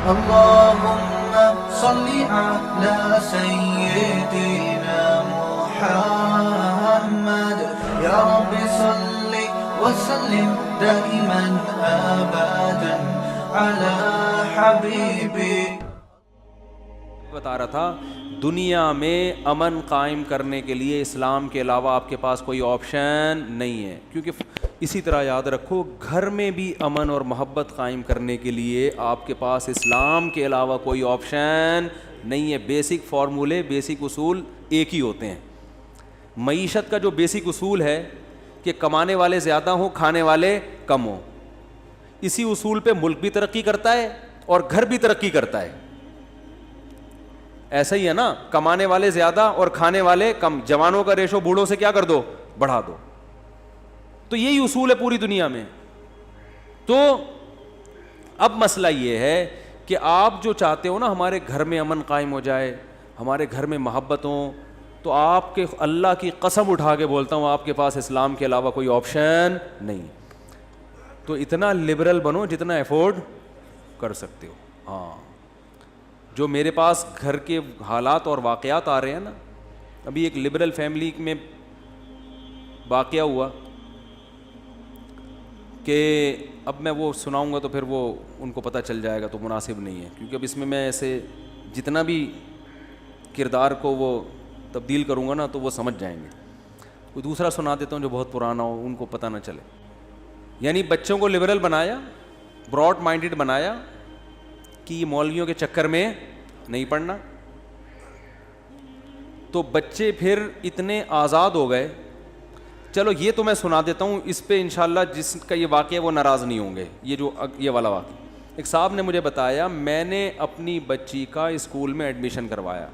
اللهم صل على سيدنا محمد يا رب صل وسلم دائما ابدا على حبيبي. بتا رہا تھا دنیا میں امن قائم کرنے کے لیے اسلام کے علاوہ آپ کے پاس کوئی آپشن نہیں ہے. کیونکہ اسی طرح یاد رکھو گھر میں بھی امن اور محبت قائم کرنے کے لیے آپ کے پاس اسلام کے علاوہ کوئی آپشن نہیں ہے. بیسک فارمولے بیسک اصول ایک ہی ہوتے ہیں. معیشت کا جو بیسک اصول ہے کہ کمانے والے زیادہ ہوں کھانے والے کم ہوں, اسی اصول پہ ملک بھی ترقی کرتا ہے اور گھر بھی ترقی کرتا ہے. ایسا ہی ہے نا, کمانے والے زیادہ اور کھانے والے کم, جوانوں کا ریشو بوڑھوں سے کیا کر دو, بڑھا دو. تو یہی اصول ہے پوری دنیا میں. تو اب مسئلہ یہ ہے کہ آپ جو چاہتے ہو نا ہمارے گھر میں امن قائم ہو جائے, ہمارے گھر میں محبت ہوں, تو آپ کے اللہ کی قسم اٹھا کے بولتا ہوں آپ کے پاس اسلام کے علاوہ کوئی آپشن نہیں. تو اتنا لبرل بنو جتنا افورڈ کر سکتے ہو. ہاں, جو میرے پاس گھر کے حالات اور واقعات آ رہے ہیں نا, ابھی ایک لبرل فیملی میں واقعہ ہوا کہ اب میں وہ سناؤں گا تو پھر وہ ان کو پتہ چل جائے گا تو مناسب نہیں ہے, کیونکہ اب اس میں ایسے جتنا بھی کردار کو وہ تبدیل کروں گا نا تو وہ سمجھ جائیں گے. کوئی دوسرا سنا دیتا ہوں جو بہت پرانا ہو, ان کو پتہ نہ چلے. یعنی بچوں کو لبرل بنایا, براڈ مائنڈڈ بنایا کہ یہ مولویوں کے چکر میں نہیں پڑنا. تو بچے پھر اتنے آزاد ہو گئے. چلو یہ تو میں سنا دیتا ہوں, اس پہ انشاءاللہ جس کا یہ واقعہ وہ ناراض نہیں ہوں گے. یہ والا واقعہ ایک صاحب نے مجھے بتایا, میں نے اپنی بچی کا اسکول میں ایڈمیشن کروایا,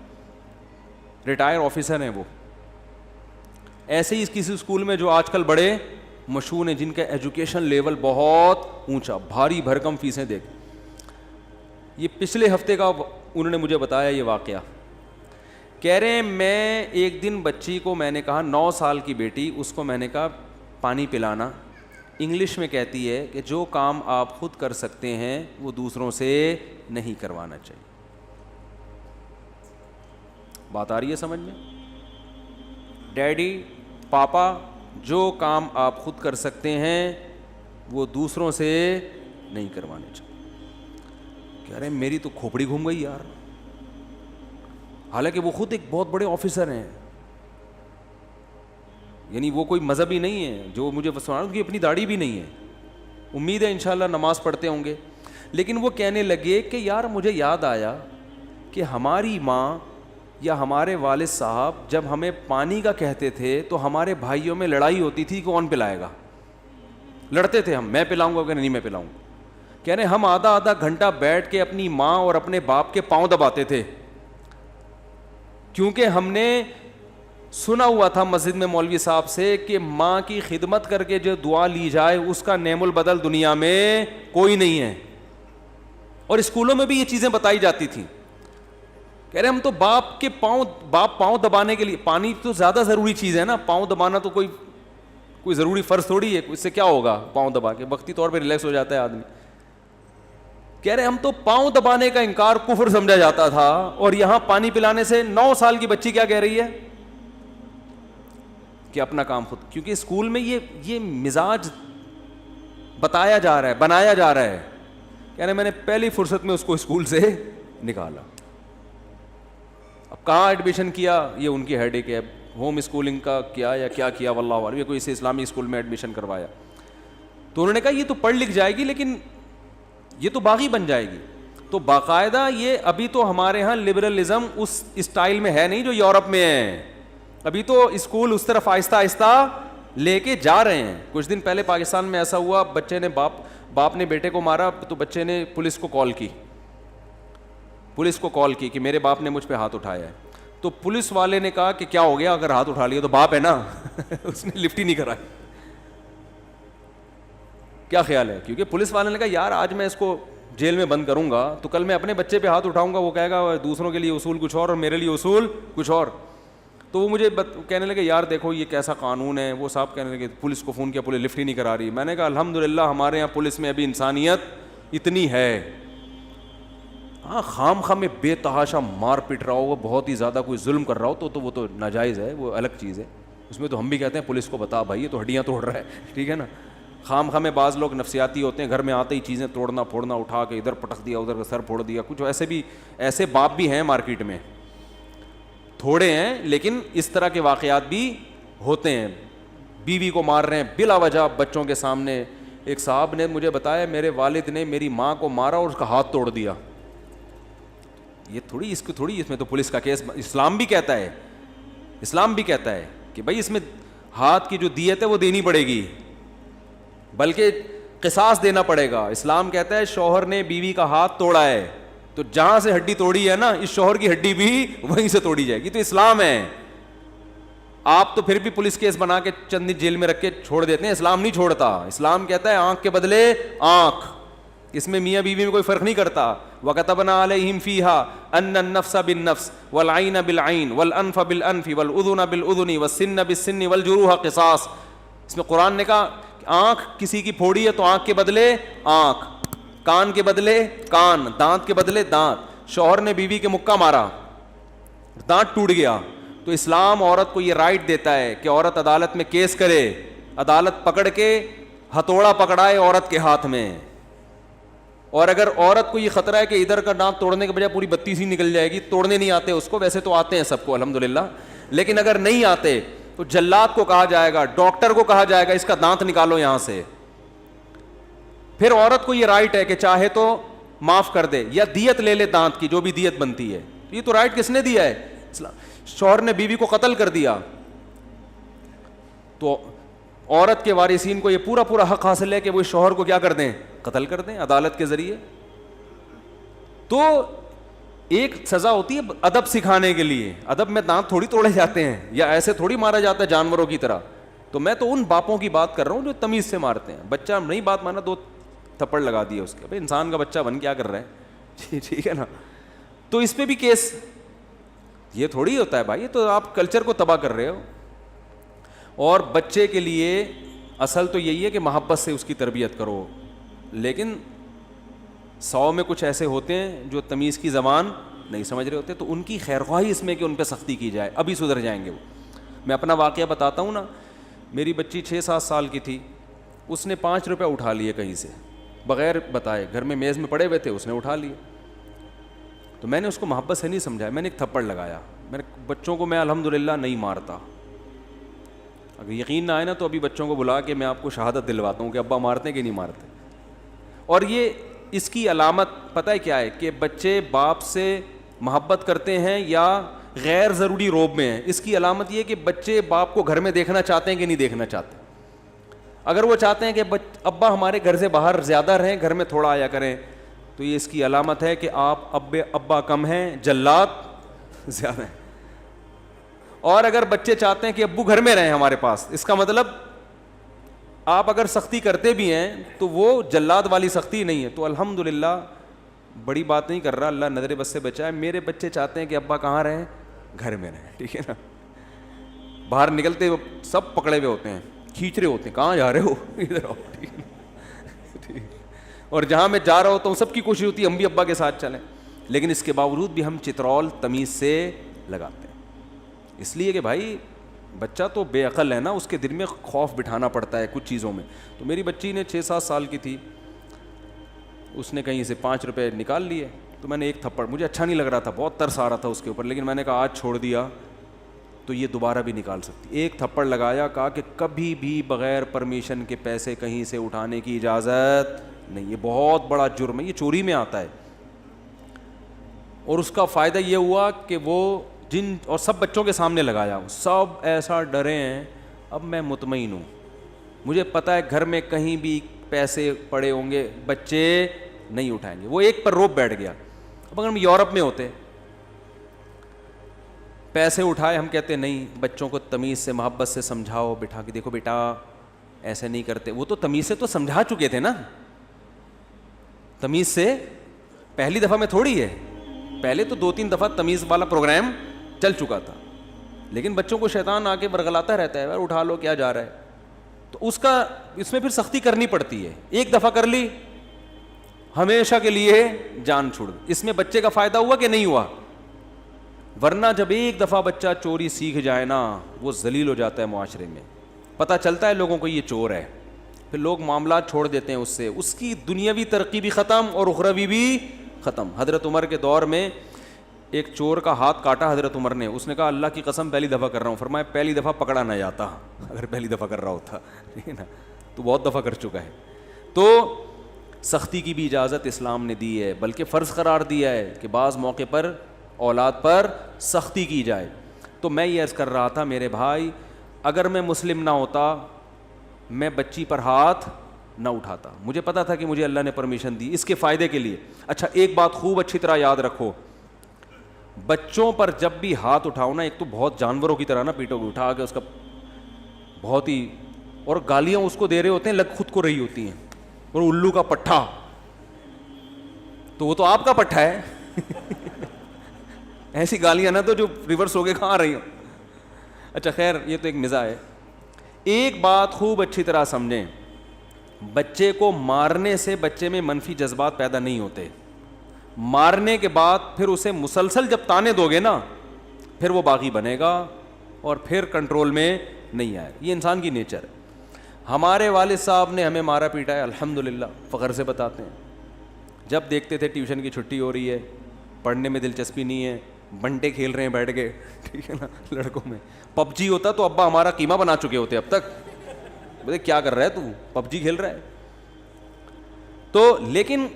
ریٹائر آفیسر ہیں وہ, ایسے ہی کسی اسکول میں جو آج کل بڑے مشہور ہیں, جن کا ایجوکیشن لیول بہت اونچا, بھاری بھرکم فیسیں دے. یہ پچھلے ہفتے کا انہوں نے مجھے بتایا یہ واقعہ. کہہ رہے ہیں میں ایک دن بچی کو میں نے کہا, 9 سال کی بیٹی, اس کو میں نے کہا پانی پلانا. انگلش میں کہتی ہے کہ جو کام آپ خود کر سکتے ہیں وہ دوسروں سے نہیں کروانا چاہیے. بات آ رہی ہے سمجھ میں؟ ڈیڈی پاپا جو کام آپ خود کر سکتے ہیں وہ دوسروں سے نہیں کروانے چاہیے. کہہ رہے ہیں میری تو کھوپڑی گھوم گئی یار, حالانکہ وہ خود ایک بہت بڑے آفیسر ہیں. یعنی وہ کوئی مذہبی نہیں ہے جو مجھے سنا, ان کی اپنی داڑھی بھی نہیں ہے, امید ہے انشاءاللہ نماز پڑھتے ہوں گے. لیکن وہ کہنے لگے کہ یار مجھے یاد آیا کہ ہماری ماں یا ہمارے والد صاحب جب ہمیں پانی کا کہتے تھے تو ہمارے بھائیوں میں لڑائی ہوتی تھی کون پلائے گا. لڑتے تھے ہم, میں پلاؤں گا کہ نہیں میں پلاؤں گا. کہہ رہے ہم آدھا گھنٹہ بیٹھ کے اپنی ماں اور اپنے باپ کے پاؤں دباتے تھے, کیونکہ ہم نے سنا ہوا تھا مسجد میں مولوی صاحب سے کہ ماں کی خدمت کر کے جو دعا لی جائے اس کا نعم البدل دنیا میں کوئی نہیں ہے. اور اسکولوں میں بھی یہ چیزیں بتائی جاتی تھیں. کہہ رہے ہم تو باپ کے پاؤں دبانے کے لیے, پانی تو زیادہ ضروری چیز ہے نا, پاؤں دبانا تو کوئی ضروری فرض تھوڑی ہے, اس سے کیا ہوگا پاؤں دبا کے, وقتی طور پہ ریلیکس ہو جاتا ہے آدمی. کہہ رہے ہم تو پاؤں دبانے کا انکار کفر سمجھا جاتا تھا, اور یہاں پانی پلانے سے 9 سال کی بچی کیا کہہ رہی ہے کہ اپنا کام خود. کیونکہ اسکول میں یہ مزاج بتایا جا رہا ہے, بنایا جا رہا ہے. کہہ رہے میں نے پہلی فرصت میں اس کو اسکول سے نکالا. اب کہاں ایڈمیشن کیا یہ ان کی ہیڈ ایک ہے, ہوم اسکولنگ کا کیا یا کیا کیا واللہ عالم, یا کوئی اسے اسلامی اسکول میں ایڈمیشن کروایا. تو انہوں نے کہا یہ تو پڑھ لکھ جائے گی لیکن یہ تو باغی بن جائے گی. تو باقاعدہ یہ ابھی تو ہمارے ہاں لبرلزم اس اسٹائل میں ہے نہیں جو یورپ میں ہے. ابھی تو اسکول اس طرف آہستہ آہستہ لے کے جا رہے ہیں. کچھ دن پہلے پاکستان میں ایسا ہوا, بچے نے باپ نے بیٹے کو مارا تو بچے نے پولیس کو کال کی کہ میرے باپ نے مجھ پہ ہاتھ اٹھایا ہے. تو پولیس والے نے کہا کہ کیا ہو گیا, اگر ہاتھ اٹھا لیا تو باپ ہے نا اس نے لفٹ ہی نہیں کرائی. کیا خیال ہے؟ کیونکہ پولیس والے نے کہا یار آج میں اس کو جیل میں بند کروں گا تو کل میں اپنے بچے پہ ہاتھ اٹھاؤں گا, وہ کہے گا دوسروں کے لیے اصول کچھ اور میرے لیے اصول کچھ اور. تو وہ مجھے کہنے لگے یار دیکھو یہ کیسا قانون ہے. وہ صاحب کہنے لگے پولیس کو فون کیا, پولیس لفٹ ہی نہیں کرا رہی. میں نے کہا الحمدللہ ہمارے یہاں پولیس میں ابھی انسانیت اتنی ہے. ہاں خام خواہ میں بے تحاشا مار پیٹ رہا ہو, وہ بہت ہی زیادہ کوئی ظلم کر رہا ہو تو وہ تو ناجائز ہے, وہ الگ چیز ہے. اس میں تو ہم بھی کہتے ہیں پولیس کو بتا بھائی یہ تو ہڈیاں توڑ رہا ہے, ٹھیک ہے نا. خام خواہ میں بعض لوگ نفسیاتی ہوتے ہیں, گھر میں آتے ہی چیزیں توڑنا پھوڑنا, اٹھا کے ادھر پٹک دیا ادھر کا سر پھوڑ دیا. کچھ ایسے باپ بھی ہیں مارکیٹ میں, تھوڑے ہیں لیکن اس طرح کے واقعات بھی ہوتے ہیں. بیوی کو مار رہے ہیں بلا وجہ بچوں کے سامنے. ایک صاحب نے مجھے بتایا میرے والد نے میری ماں کو مارا اور اس کا ہاتھ توڑ دیا. یہ تھوڑی اس میں تو پولیس کا کیس, اسلام بھی کہتا ہے کہ بھائی اس میں ہاتھ کی جو دیت ہے وہ دینی پڑے گی, بلکہ قصاص دینا پڑے گا. اسلام کہتا ہے شوہر نے بیوی کا ہاتھ توڑا ہے تو جہاں سے ہڈی توڑی ہے نا, اس شوہر کی ہڈی بھی وہیں سے توڑی جائے گی. تو اسلام ہے. آپ تو پھر بھی پولیس کیس بنا کے چند دن جیل میں رکھ کے چھوڑ دیتے ہیں, اسلام نہیں چھوڑتا. اسلام کہتا ہے آنکھ کے بدلے آنکھ. اس میں میاں بیوی میں کوئی فرق نہیں کرتا. وَكَتَبْنَا عَلَيْهِمْ فِيهَا أَنَّ النَّفْسَ بِالنَّفْسِ وَالْعَيْنَ بِالْعَيْنِ وَالْأَنْفَ بِالْأَنْفِ وَالْأُذُنَ بِالْأُذُنِ وَالسِّنَّ بِالسِّنِّ وَالْجُرُوحَ قِصَاص. اس میں قرآن نے کہا آنکھ کسی کی پھوڑی ہے تو آنکھ کے بدلے آنکھ, کان کے بدلے کان, دانت کے بدلے دانت. شوہر نے بیوی کے مکہ مارا, دانت ٹوٹ گیا, تو اسلام عورت کو یہ رائٹ دیتا ہے کہ عورت عدالت میں کیس کرے, عدالت پکڑ کے ہتھوڑا پکڑائے عورت کے ہاتھ میں. اور اگر عورت کو یہ خطرہ ہے کہ ادھر کا دانت توڑنے کے بجائے پوری 32 ہی نکل جائے گی, توڑنے نہیں آتے اس کو, ویسے تو آتے ہیں سب کو الحمدللہ, لیکن اگر نہیں آتے تو جلاد کو کہا جائے گا, ڈاکٹر کو کہا جائے گا اس کا دانت نکالو یہاں سے. پھر عورت کو یہ رائٹ ہے کہ چاہے تو معاف کر دے یا دیت لے لے دانت کی, جو بھی دیت بنتی ہے. یہ تو رائٹ کس نے دیا ہے؟ اسلام. شوہر نے بیوی کو قتل کر دیا تو عورت کے وارثین کو یہ پورا حق حاصل ہے کہ وہ شوہر کو کیا کر دیں, قتل کر دیں عدالت کے ذریعے. تو ایک سزا ہوتی ہے ادب سکھانے کے لیے. ادب میں دانت تھوڑی توڑے جاتے ہیں یا ایسے تھوڑی مارا جاتا ہے جانوروں کی طرح. تو میں تو ان باپوں کی بات کر رہا ہوں جو تمیز سے مارتے ہیں. بچہ نہیں بات مانا 2 تھپڑ لگا دیے اس کے, بھائی انسان کا بچہ بن کیا کر رہا ہے, ٹھیک ہے نا. تو اس پہ بھی کیس, یہ تھوڑی ہوتا ہے بھائی, یہ تو آپ کلچر کو تباہ کر رہے ہو. اور بچے کے لیے اصل تو یہی ہے کہ محبت سے اس کی تربیت کرو, لیکن 100 میں کچھ ایسے ہوتے ہیں جو تمیز کی زبان نہیں سمجھ رہے ہوتے, تو ان کی خیرخواہی اس میں کہ ان پہ سختی کی جائے, ابھی سدھر جائیں گے وہ. میں اپنا واقعہ بتاتا ہوں نا. میری بچی 6-7 سال کی تھی, اس نے 5 روپے اٹھا لیے کہیں سے بغیر بتائے, گھر میں میز میں پڑے ہوئے تھے, اس نے اٹھا لیے. تو میں نے اس کو محبت سے نہیں سمجھایا, میں نے ایک تھپڑ لگایا. میرے بچوں کو میں الحمدللہ نہیں مارتا. اگر یقین نہ آئے نا تو ابھی بچوں کو بلا کے میں آپ کو شہادت دلواتا ہوں کہ ابا مارتے کہ نہیں مارتے. اور یہ اس کی علامت پتہ ہے کیا ہے, کہ بچے باپ سے محبت کرتے ہیں یا غیر ضروری روب میں ہیں. اس کی علامت یہ کہ بچے باپ کو گھر میں دیکھنا چاہتے ہیں کہ نہیں دیکھنا چاہتے. اگر وہ چاہتے ہیں کہ ابا ہمارے گھر سے باہر زیادہ رہیں, گھر میں تھوڑا آیا کریں, تو یہ اس کی علامت ہے کہ آپ ابا کم ہیں, جلاد زیادہ ہیں. اور اگر بچے چاہتے ہیں کہ ابو گھر میں رہیں ہمارے پاس, اس کا مطلب آپ اگر سختی کرتے بھی ہیں تو وہ جلاد والی سختی نہیں ہے. تو الحمدللہ بڑی بات نہیں کر رہا, اللہ نظر بس سے بچائے. میرے بچے چاہتے ہیں کہ ابا کہاں رہیں, گھر میں رہیں, ٹھیک ہے نا. باہر نکلتے سب پکڑے ہوئے ہوتے ہیں, کھینچ رہے ہوتے ہیں, کہاں جا رہے ہو, ادھر آؤ, ٹھیک. اور جہاں میں جا رہا ہوتا ہوں سب کی کوشش ہوتی ہے ہم بھی ابا کے ساتھ چلیں, لیکن اس کے باوجود بھی ہم چترول تمیز سے لگاتے ہیں. اس لیے کہ بھائی بچہ تو بے عقل ہے نا, اس کے دل میں خوف بٹھانا پڑتا ہے کچھ چیزوں میں. تو میری بچی نے 6-7 سال کی تھی, اس نے کہیں سے 5 روپے نکال لیے. تو میں نے ایک تھپڑ, مجھے اچھا نہیں لگ رہا تھا, بہت ترس آ رہا تھا اس کے اوپر, لیکن میں نے کہا آج چھوڑ دیا تو یہ دوبارہ بھی نکال سکتی. ایک تھپڑ لگایا, کہا کہ کبھی بھی بغیر پرمیشن کے پیسے کہیں سے اٹھانے کی اجازت نہیں, یہ بہت بڑا جرم ہے, یہ چوری میں آتا ہے. اور اس کا فائدہ یہ ہوا کہ وہ اور سب بچوں کے سامنے لگایا, سب ایسا ڈرے ہیں. اب میں مطمئن ہوں, مجھے پتہ ہے گھر میں کہیں بھی پیسے پڑے ہوں گے بچے نہیں اٹھائیں گے. وہ ایک پر روپ بیٹھ گیا. اب اگر ہم یورپ میں ہوتے, پیسے اٹھائے, ہم کہتے نہیں, بچوں کو تمیز سے محبت سے سمجھاؤ, بٹھا کے دیکھو بیٹا ایسے نہیں کرتے. وہ تو تمیز سے تو سمجھا چکے تھے نا, تمیز سے پہلی دفعہ میں تھوڑی ہے, پہلے تو 2-3 دفعہ تمیز والا پروگرام چل چکا تھا. لیکن بچوں کو شیطان آ کے برگلاتا رہتا ہے, اٹھا لو کیا جا رہا ہے. تو اس میں پھر سختی کرنی پڑتی ہے. ایک دفعہ کر لی, ہمیشہ کے لیے جان چھوڑ. اس میں بچے کا فائدہ ہوا کہ نہیں ہوا؟ ورنہ جب ایک دفعہ بچہ چوری سیکھ جائے نا, وہ ذلیل ہو جاتا ہے معاشرے میں. پتہ چلتا ہے لوگوں کو یہ چور ہے, پھر لوگ معاملات چھوڑ دیتے ہیں اس سے, اس کی دنیاوی ترقی بھی ختم اور اخروی بھی ختم. حضرت عمر کے دور میں ایک چور کا ہاتھ کاٹا حضرت عمر نے. اس نے کہا اللہ کی قسم پہلی دفعہ کر رہا ہوں. فرمایا پہلی دفعہ پکڑا نہ جاتا, اگر پہلی دفعہ کر رہا ہوتا, ٹھیک ہے نا, تو بہت دفعہ کر چکا ہے. تو سختی کی بھی اجازت اسلام نے دی ہے, بلکہ فرض قرار دیا ہے کہ بعض موقع پر اولاد پر سختی کی جائے. تو میں یہ عرض کر رہا تھا میرے بھائی, اگر میں مسلم نہ ہوتا میں بچی پر ہاتھ نہ اٹھاتا. مجھے پتا تھا کہ مجھے اللہ نے پرمیشن دی اس کے فائدے کے لیے. اچھا ایک بات خوب اچھی طرح یاد رکھو, بچوں پر جب بھی ہاتھ اٹھاؤ نا, ایک تو بہت جانوروں کی طرح نا پیٹو گے, اٹھا کے اس کا بہت ہی, اور گالیاں اس کو دے رہے ہوتے ہیں لگ خود کو رہی ہوتی ہیں, اور الو کا پٹھا, تو وہ تو آپ کا پٹھا ہے. ایسی گالیاں نا تو جو ریورس ہو کے کہاں رہی ہوں. اچھا خیر یہ تو ایک مزاح ہے. ایک بات خوب اچھی طرح سمجھیں, بچے کو مارنے سے بچے میں منفی جذبات پیدا نہیں ہوتے. مارنے کے بعد پھر اسے مسلسل جب تانے دو گے نا, پھر وہ باغی بنے گا اور پھر کنٹرول میں نہیں آئے. یہ انسان کی نیچر ہے. ہمارے والد صاحب نے ہمیں مارا پیٹا ہے, الحمدللہ, فخر سے بتاتے ہیں. جب دیکھتے تھے ٹیوشن کی چھٹی ہو رہی ہے, پڑھنے میں دلچسپی نہیں ہے, بنٹے کھیل رہے ہیں بیٹھ کے, ٹھیک ہے نا, لڑکوں میں پب جی ہوتا تو ابا ہمارا قیمہ بنا چکے ہوتے اب تک. بولے کیا کر رہا ہے تو, پب جی کھیل رہا ہے. تو لیکن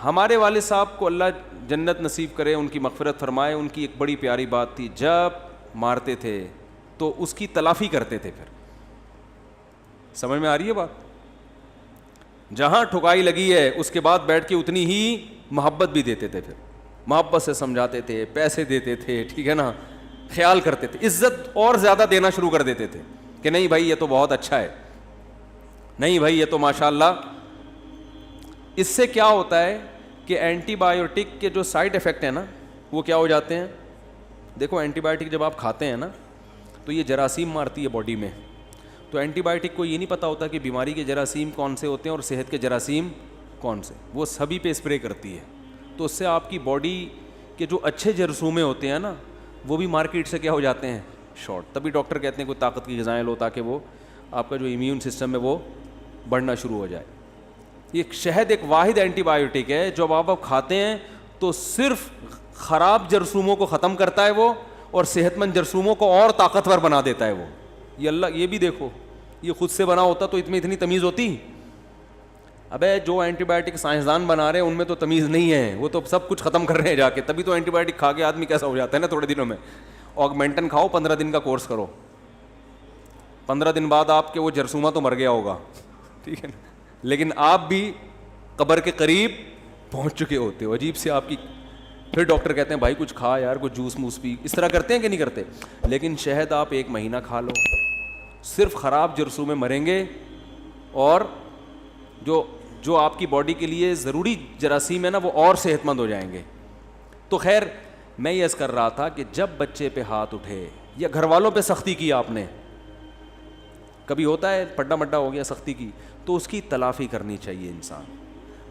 ہمارے والد صاحب کو اللہ جنت نصیب کرے, ان کی مغفرت فرمائے, ان کی ایک بڑی پیاری بات تھی, جب مارتے تھے تو اس کی تلافی کرتے تھے. پھر سمجھ میں آ رہی ہے بات؟ جہاں ٹھکائی لگی ہے اس کے بعد بیٹھ کے اتنی ہی محبت بھی دیتے تھے, پھر محبت سے سمجھاتے تھے, پیسے دیتے تھے, ٹھیک ہے نا, خیال کرتے تھے, عزت اور زیادہ دینا شروع کر دیتے تھے کہ نہیں بھائی یہ تو بہت اچھا ہے, نہیں بھائی یہ تو ماشاءاللہ. اس سے کیا ہوتا ہے کہ اینٹی بایوٹک کے جو سائڈ افیکٹ ہیں نا وہ کیا ہو جاتے ہیں. دیکھو اینٹی بایوٹک جب آپ کھاتے ہیں نا تو یہ جراثیم مارتی ہے باڈی میں. تو اینٹی بایوٹک کو یہ نہیں پتہ ہوتا کہ بیماری کے جراثیم کون سے ہوتے ہیں اور صحت کے جراثیم کون سے, وہ سبھی پہ اسپرے کرتی ہے. تو اس سے آپ کی باڈی کے جو اچھے جرثومے ہوتے ہیں نا وہ بھی مارکیٹ سے کیا ہو جاتے ہیں, شارٹ. تبھی ڈاکٹر کہتے ہیں کوئی طاقت کی غذائیں لو تاکہ وہ آپ کا جو امیون سسٹم ہے وہ بڑھنا شروع ہو جائے. یہ شہد ایک واحد اینٹی بایوٹک ہے جو آپ کھاتے ہیں تو صرف خراب جرثوموں کو ختم کرتا ہے وہ, اور صحت مند جرثوموں کو اور طاقتور بنا دیتا ہے وہ. یہ اللہ, یہ بھی دیکھو, یہ خود سے بنا ہوتا تو اتنی تمیز ہوتی. ابے جو اینٹی بایوٹک سائنسدان بنا رہے ہیں ان میں تو تمیز نہیں ہے, وہ تو سب کچھ ختم کر رہے ہیں جا کے. تبھی تو اینٹی بایوٹک کھا کے آدمی کیسا ہو جاتا ہے نا تھوڑے دنوں میں. آگمنٹن کھاؤ, 15 دن کا کورس کرو, 15 دن بعد آپ کے وہ جرثومہ تو مر گیا ہوگا, ٹھیک ہے نا, لیکن آپ بھی قبر کے قریب پہنچ چکے ہوتے ہو. عجیب سے آپ کی, پھر ڈاکٹر کہتے ہیں بھائی کچھ کھا یار, کچھ جوس موس پی. اس طرح کرتے ہیں کہ نہیں کرتے؟ لیکن شہد آپ 1 مہینہ کھا لو, صرف خراب جرثومے مریں گے اور جو آپ کی باڈی کے لیے ضروری جراثیم ہے نا وہ اور صحت مند ہو جائیں گے. تو خیر میں یہ عرض کر رہا تھا کہ جب بچے پہ ہاتھ اٹھے یا گھر والوں پہ سختی کی آپ نے, کبھی ہوتا ہے پڈا مڈا ہو گیا سختی کی, تو اس کی تلافی کرنی چاہیے انسان.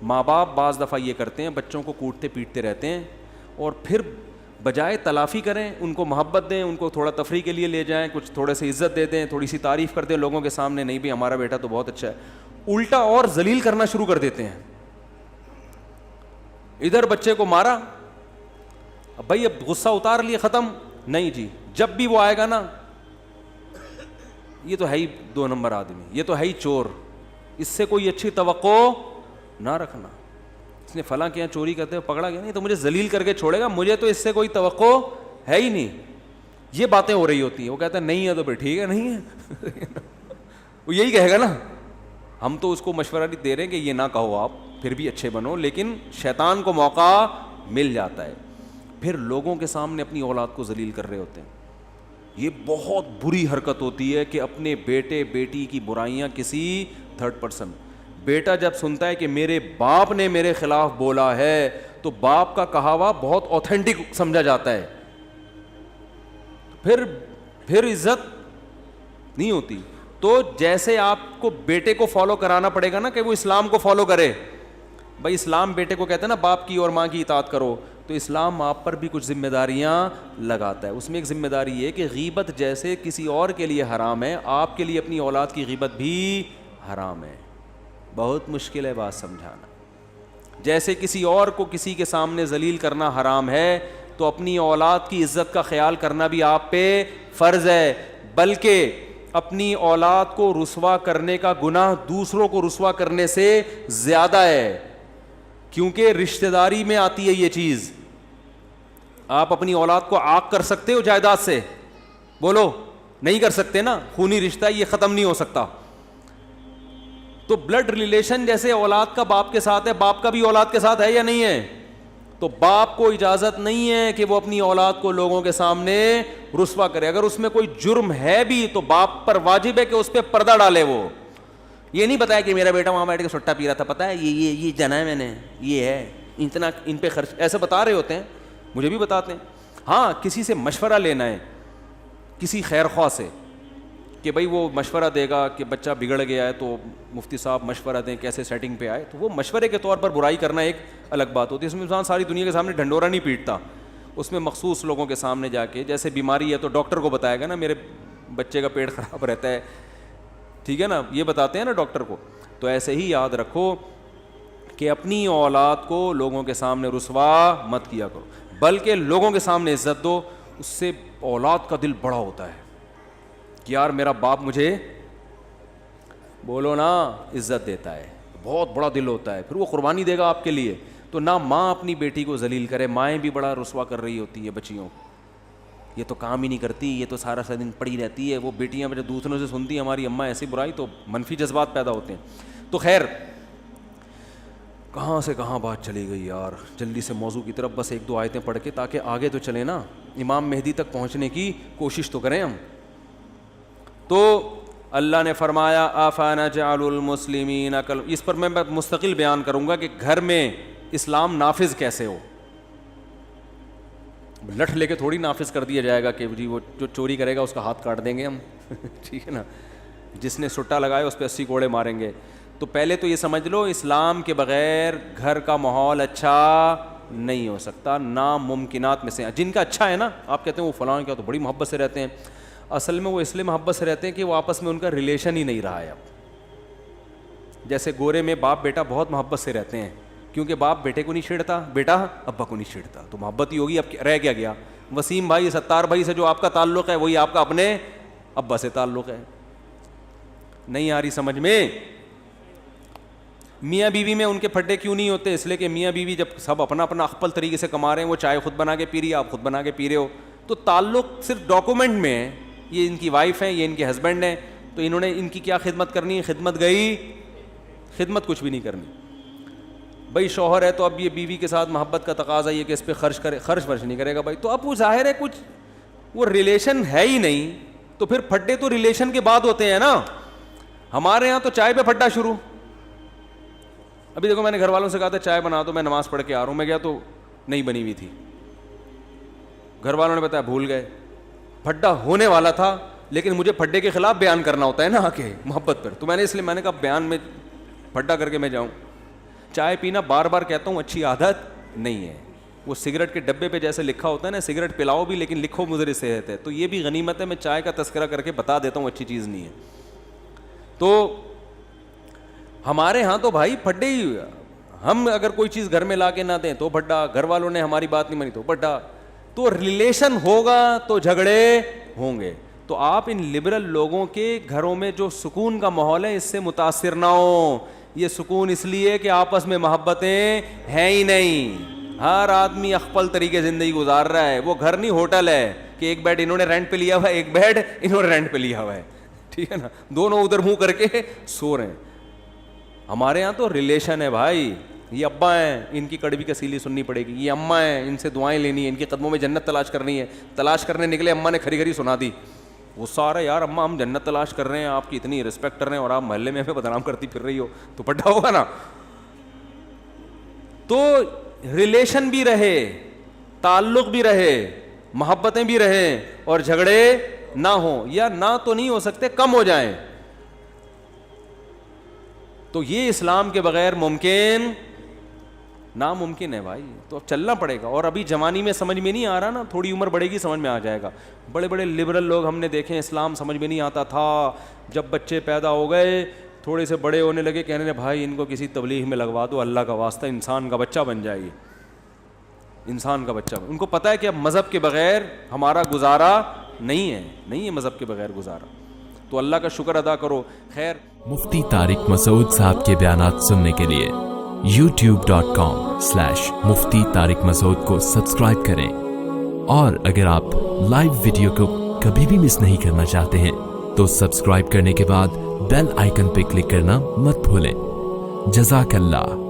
ماں باپ بعض دفعہ یہ کرتے ہیں, بچوں کو کوٹتے پیٹتے رہتے ہیں, اور پھر بجائے تلافی کریں ان کو محبت دیں, ان کو تھوڑا تفریح کے لیے لے جائیں, کچھ تھوڑے سے عزت دے دیں, تھوڑی سی تعریف کر دیں لوگوں کے سامنے, نہیں بھی ہمارا بیٹا تو بہت اچھا ہے, الٹا اور ذلیل کرنا شروع کر دیتے ہیں. ادھر بچے کو مارا, اب بھائی اب غصہ اتار لیے, ختم نہیں جی, جب بھی وہ آئے گا نا یہ تو ہے ہی 2 نمبر آدمی, یہ تو ہے ہی چور, اس سے کوئی اچھی توقع نہ رکھنا. اس نے فلاں کیا چوری کرتے ہوئے پکڑا گیا, نہیں تو مجھے ذلیل کر کے چھوڑے گا, مجھے تو اس سے کوئی توقع ہے ہی نہیں. یہ باتیں ہو رہی ہوتی ہیں. وہ کہتا ہے نہیں ہے تو پھر ٹھیک ہے, نہیں ہے, وہ یہی کہے گا نا. ہم تو اس کو مشورہ نہیں دے رہے کہ یہ نہ کہو, آپ پھر بھی اچھے بنو, لیکن شیطان کو موقع مل جاتا ہے, پھر لوگوں کے سامنے اپنی اولاد کو ذلیل کر رہے ہوتے ہیں. یہ بہت بری حرکت ہوتی ہے کہ اپنے بیٹے بیٹی کی برائیاں کسی تھرڈ پرسن, بیٹا جب سنتا ہے کہ میرے باپ نے میرے خلاف بولا ہے تو باپ کا کہا ہوا بہت اوتھینٹک سمجھا جاتا ہے, پھر عزت نہیں ہوتی. تو جیسے آپ کو بیٹے کو فالو کرانا پڑے گا نا کہ وہ اسلام کو فالو کرے, بھائی اسلام بیٹے کو کہتے ہیں نا باپ کی اور ماں کی اطاعت کرو, تو اسلام آپ پر بھی کچھ ذمہ داریاں لگاتا ہے. اس میں ایک ذمہ داری یہ کہ غیبت جیسے کسی اور کے لیے حرام ہے, آپ کے لیے اپنی اولاد کی غیبت بھی حرام ہے. بہت مشکل ہے بات سمجھانا. جیسے کسی اور کو کسی کے سامنے ذلیل کرنا حرام ہے, تو اپنی اولاد کی عزت کا خیال کرنا بھی آپ پہ فرض ہے. بلکہ اپنی اولاد کو رسوا کرنے کا گناہ دوسروں کو رسوا کرنے سے زیادہ ہے, کیونکہ رشتہ داری میں آتی ہے یہ چیز. آپ اپنی اولاد کو عاق کر سکتے ہو جائیداد سے؟ بولو نہیں کر سکتے نا, خونی رشتہ یہ ختم نہیں ہو سکتا. تو بلڈ ریلیشن جیسے اولاد کا باپ کے ساتھ ہے, باپ کا بھی اولاد کے ساتھ ہے یا نہیں ہے؟ تو باپ کو اجازت نہیں ہے کہ وہ اپنی اولاد کو لوگوں کے سامنے رسوا کرے. اگر اس میں کوئی جرم ہے بھی تو باپ پر واجب ہے کہ اس پہ پردہ ڈالے. وہ یہ نہیں بتایا کہ میرا بیٹا وہاں بیٹھ کے سٹا پی رہا تھا, پتا ہے یہ جنا ہے میں نے, یہ ہے اتنا ان پہ خرچ, ایسے بتا رہے ہوتے ہیں, مجھے بھی بتاتے ہیں. ہاں کسی سے مشورہ لینا ہے, کسی خیر خواہ سے, کہ بھائی وہ مشورہ دے گا کہ بچہ بگڑ گیا ہے تو مفتی صاحب مشورہ دیں کیسے سیٹنگ پہ آئے, تو وہ مشورے کے طور پر برائی کرنا ایک الگ بات ہوتی ہے. اس میں انسان ساری دنیا کے سامنے ڈھنڈورا نہیں پیٹتا, اس میں مخصوص لوگوں کے سامنے جا کے, جیسے بیماری ہے تو ڈاکٹر کو بتائے گا نا میرے بچے کا پیٹ خراب رہتا ہے, ٹھیک ہے نا, یہ بتاتے ہیں نا ڈاکٹر کو. تو ایسے ہی یاد رکھو کہ اپنی اولاد کو لوگوں کے سامنے رسوا مت کیا کرو, بلکہ لوگوں کے سامنے عزت دو. اس سے اولاد کا دل بڑا ہوتا ہے کہ یار میرا باپ مجھے, بولو نا, عزت دیتا ہے, بہت بڑا دل ہوتا ہے, پھر وہ قربانی دے گا آپ کے لیے. تو نہ ماں اپنی بیٹی کو ذلیل کرے, مائیں بھی بڑا رسوا کر رہی ہوتی ہے بچیوں, یہ تو کام ہی نہیں کرتی, یہ تو سارا دن پڑی رہتی ہے. وہ بیٹیاں جب دوسروں سے سنتی ہیں ہماری اماں ایسی برائی, تو منفی جذبات پیدا ہوتے ہیں. تو خیر کہاں سے کہاں بات چلی گئی یار, جلدی سے موضوع کی طرف, بس ایک دو آیتیں پڑھ کے تاکہ آگے تو چلیں نا, امام مہدی تک پہنچنے کی کوشش تو کریں ہم. تو اللہ نے فرمایا افنجعل المسلمین کل, اس پر میں مستقل بیان کروں گا کہ گھر میں اسلام نافذ کیسے ہو. لٹھ لے کے تھوڑی نافذ کر دیا جائے گا کہ جی وہ جو چوری کرے گا اس کا ہاتھ کاٹ دیں گے ہم, ٹھیک ہے نا, جس نے سٹا لگایا اس پہ 80 کوڑے ماریں گے. تو پہلے تو یہ سمجھ لو اسلام کے بغیر گھر کا ماحول اچھا نہیں ہو سکتا. ناممکنات میں سے جن کا اچھا ہے نا, آپ کہتے ہیں وہ فلاں کیا تو بڑی محبت سے رہتے ہیں, اصل میں وہ اس لیے محبت سے رہتے ہیں کہ وہ آپس میں ان کا ریلیشن ہی نہیں رہا ہے. اب جیسے گورے میں باپ بیٹا بہت محبت سے رہتے ہیں, کیونکہ باپ بیٹے کو نہیں چھیڑتا, بیٹا ابا کو نہیں چھیڑتا, تو محبت ہی ہوگی. اب رہ کیا گیا؟ وسیم بھائی ستار بھائی سے جو آپ کا تعلق ہے وہی آپ کا اپنے ابا سے تعلق ہے. نہیں آ رہی سمجھ میں؟ میاں بیوی میں ان کے پھڈے کیوں نہیں ہوتے؟ اس لیے کہ میاں بیوی جب سب اپنا اپنا اخپل طریقے سے کما رہے ہیں, وہ چائے خود بنا کے پی رہی ہے, آپ خود بنا کے پی رہے ہو, تو تعلق صرف ڈاکومنٹ میں ہے. یہ ان کی وائف ہیں, یہ ان کے ہسبینڈ ہیں, تو انہوں نے ان کی کیا خدمت کرنی ہے؟ خدمت گئی, خدمت کچھ بھی نہیں کرنی. بھائی شوہر ہے تو اب یہ بیوی کے ساتھ محبت کا تقاضا یہ کہ اس پہ خرچ کرے, خرچ ورچ نہیں کرے گا بھائی, تو اب وہ ظاہر ہے کچھ وہ ریلیشن ہے ہی نہیں. تو پھر پھڈے تو ریلیشن کے بعد ہوتے ہیں نا. ہمارے یہاں تو چائے پہ پھڈا شروع. ابھی دیکھو میں نے گھر والوں سے کہا تھا چائے بنا دو, میں نماز پڑھ کے آ رہا ہوں, میں گیا تو نہیں بنی ہوئی تھی. گھر والوں نے بتایا بھول گئے, پھڈا ہونے والا تھا, لیکن مجھے پھڈے کے خلاف بیان کرنا ہوتا ہے نا آ کے محبت پر, تو میں نے اس لیے میں نے کہا بیان میں پھڈا کر کے میں جاؤں. چائے پینا بار بار کہتا ہوں اچھی عادت نہیں ہے. وہ سگریٹ کے ڈبے پہ جیسے لکھا ہوتا ہے نا, سگریٹ پلاؤ بھی لیکن لکھو مضر صحت ہے, تو یہ بھی غنیمت ہے. میں چائے کا تذکرہ کر کے بتا دیتا ہوں اچھی چیز نہیں ہے. تو ہمارے ہاں تو بھائی پھڈے ہی, ہم اگر کوئی چیز گھر میں لا کے نہ دیں تو پھڈا, گھر والوں نے ہماری بات نہیں مانی تو پھڈا. تو ریلیشن ہوگا تو جھگڑے ہوں گے. تو آپ ان لبرل لوگوں کے گھروں میں جو سکون کا ماحول ہے اس سے متاثر نہ ہو. یہ سکون اس لیے کہ آپس میں محبتیں ہیں ہی نہیں, ہر آدمی اخپل طریقے زندگی گزار رہا ہے. وہ گھر نہیں ہوٹل ہے کہ ایک بیڈ انہوں نے رینٹ پہ لیا ہوا ہے, ایک بیڈ انہوں نے رینٹ پہ لیا ہوا ہے, ٹھیک ہے نا, دونوں ادھر منہ کر کے سو رہے ہیں. ہمارے یہاں تو ریلیشن ہے بھائی. یہ ابا ہیں, ان کی کڑوی کسیلی سننی پڑے گی. یہ اماں ہیں, ان سے دعائیں لینی ہے, ان کے قدموں میں جنت تلاش کرنی ہے. تلاش کرنے نکلے, اماں نے کھری کھری سنا دی. وہ سارا یار اماں ہم جنت تلاش کر رہے ہیں, آپ کی اتنی رسپیکٹ کر رہے ہیں, اور آپ محلے میں ہمیں بدنام کرتی پھر رہی ہو, تو پھڈا ہوگا نا. تو ریلیشن بھی رہے, تعلق بھی رہے, محبتیں بھی رہیں, اور جھگڑے نہ ہوں, یا نہ تو نہیں ہو سکتے, کم ہو جائیں. تو یہ اسلام کے بغیر ممکن ناممکن ہے بھائی, تو اب چلنا پڑے گا. اور ابھی جوانی میں سمجھ میں نہیں آ رہا نا, تھوڑی عمر بڑھے گی سمجھ میں آ جائے گا. بڑے بڑے لبرل لوگ ہم نے دیکھے, اسلام سمجھ میں نہیں آتا تھا, جب بچے پیدا ہو گئے تھوڑے سے بڑے ہونے لگے, کہنے لگے بھائی ان کو کسی تبلیغ میں لگوا دو, اللہ کا واسطہ انسان کا بچہ بن جائے گی, انسان کا بچہ. ان کو پتہ ہے کہ اب مذہب کے بغیر ہمارا گزارا نہیں ہے مذہب کے بغیر گزارا. تو اللہ کا شکر ادا کرو. خیر, مفتی طارق مسعود صاحب کے بیانات سننے کے لیے youtube.com/مفتی طارق مسعود کو سبسکرائب کریں, اور اگر آپ لائیو ویڈیو کو کبھی بھی مس نہیں کرنا چاہتے ہیں تو سبسکرائب کرنے کے بعد بیل آئیکن پہ کلک کرنا مت بھولیں. جزاک اللہ.